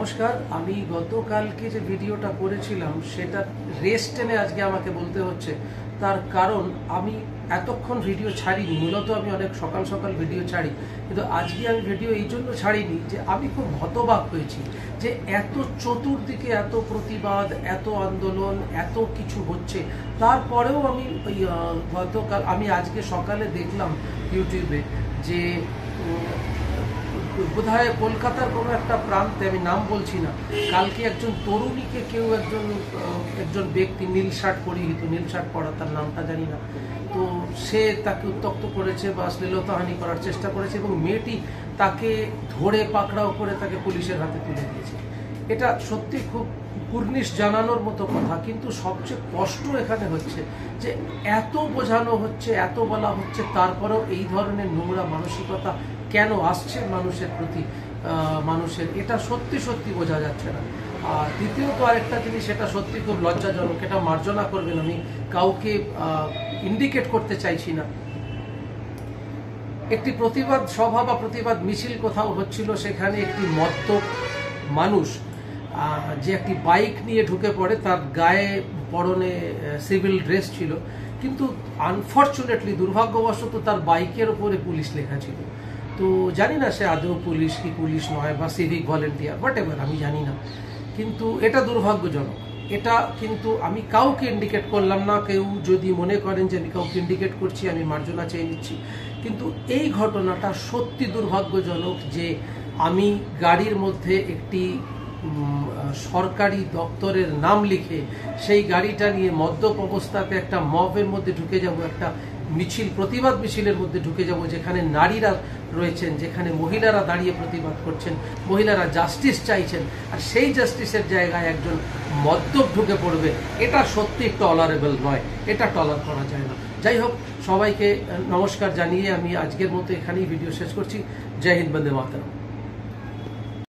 নমস্কার। আমি গতকালকে যে ভিডিওটা করেছিলাম সেটা রেস্ট টেনে আজকে আমাকে বলতে হচ্ছে। তার কারণ আমি এতক্ষণ ভিডিও ছাড়িনি। মূলত আমি অনেক সকাল সকাল ভিডিও ছাড়ি, কিন্তু আজকে আমি ভিডিও এই জন্য ছাড়িনি যে আমি খুব হতবাক হয়েছি যে এত চতুর্দিকে এত প্রতিবাদ, এত আন্দোলন, এত কিছু হচ্ছে, তারপরেও আমি আমি আজকে সকালে দেখলাম ইউটিউবে যে বোধহয় কলকাতার কোনো একটা প্রান্তে, আমি নাম বলছি না, কালকে একজন তরুণীকে কেউ একজন ব্যক্তি নীল শার্ট পরিহিত, নীল শার্ট পরা, তার নামটা জানি না, তো সে তাকে উত্ত্যক্ত করেছে বা শ্লীলতাহানি করার চেষ্টা করেছে এবং মেয়েটি তাকে ধরে পাকড়াও করে তাকে পুলিশের হাতে তুলে দিয়েছে। এটা সত্যি খুব কুর্নিশ জানানোর মতো কথা, কিন্তু সবচেয়ে কষ্ট এখানে হচ্ছে যে এত বোঝানো হচ্ছে, এত বলা হচ্ছে, তারপরেও এই ধরনের নোংরা মানসিকতা কেন আসছে মানুষের প্রতি, মানুষের এটা সত্যি সত্যি বোঝা যাচ্ছে না। আর দ্বিতীয়ত আরেকটা জিনিস, সেটা সত্যি খুব লজ্জাজনক, এটা মার্জনা করবেন, আমি কাউকে ইন্ডিকেট করতে চাইছি না। একটি প্রতিবাদ সভা বা প্রতিবাদ মিছিল কোথাও হচ্ছিল, সেখানে একটি মদ্যপ মানুষ যে একটি বাইক নিয়ে ঢুকে পড়ে, তার গায়ে পরনে সিভিল ড্রেস ছিল, কিন্তু আনফর্চুনেটলি দুর্ভাগ্যবশত তার বাইকের ওপরে পুলিশ লেখা ছিল। তো জানি না সে আদৌ পুলিশ কি পুলিশ নয় বা সিভিক ভলেন্টিয়ার, হোয়াট এভার, আমি জানি না, কিন্তু এটা দুর্ভাগ্যজনক। এটা কিন্তু আমি কাউকে ইন্ডিকেট করলাম না, কেউ যদি মনে করেন যে আমি কাউকে ইন্ডিকেট করছি, আমি মার্জনা চেয়ে নিচ্ছি, কিন্তু এই ঘটনাটা সত্যি দুর্ভাগ্যজনক যে আমি গাড়ির মধ্যে একটি সরকারি দপ্তরের নাম লিখে সেই গাড়িটা নিয়ে মদ্যপ অবস্থাতে একটা মবের মধ্যে ঢুকে যাব, একটা মিছিল, প্রতিবাদ মিছিলের মধ্যে ঢুকে যাব, যেখানে নারীরা রয়েছেন, যেখানে মহিলারা দাঁড়িয়ে প্রতিবাদ করছেন, মহিলারা জাস্টিস চাইছেন, আর সেই জাস্টিসের জায়গায় একজন মদ্যপ ঢুকে পড়বে, এটা সত্যি টলারেবল নয়, এটা টলার করা যায় না। যাই হোক, সবাইকে নমস্কার জানিয়ে আমি আজকের মতো এখানেই ভিডিও শেষ করছি। জয় হিন্দ, বন্দে মাতরম।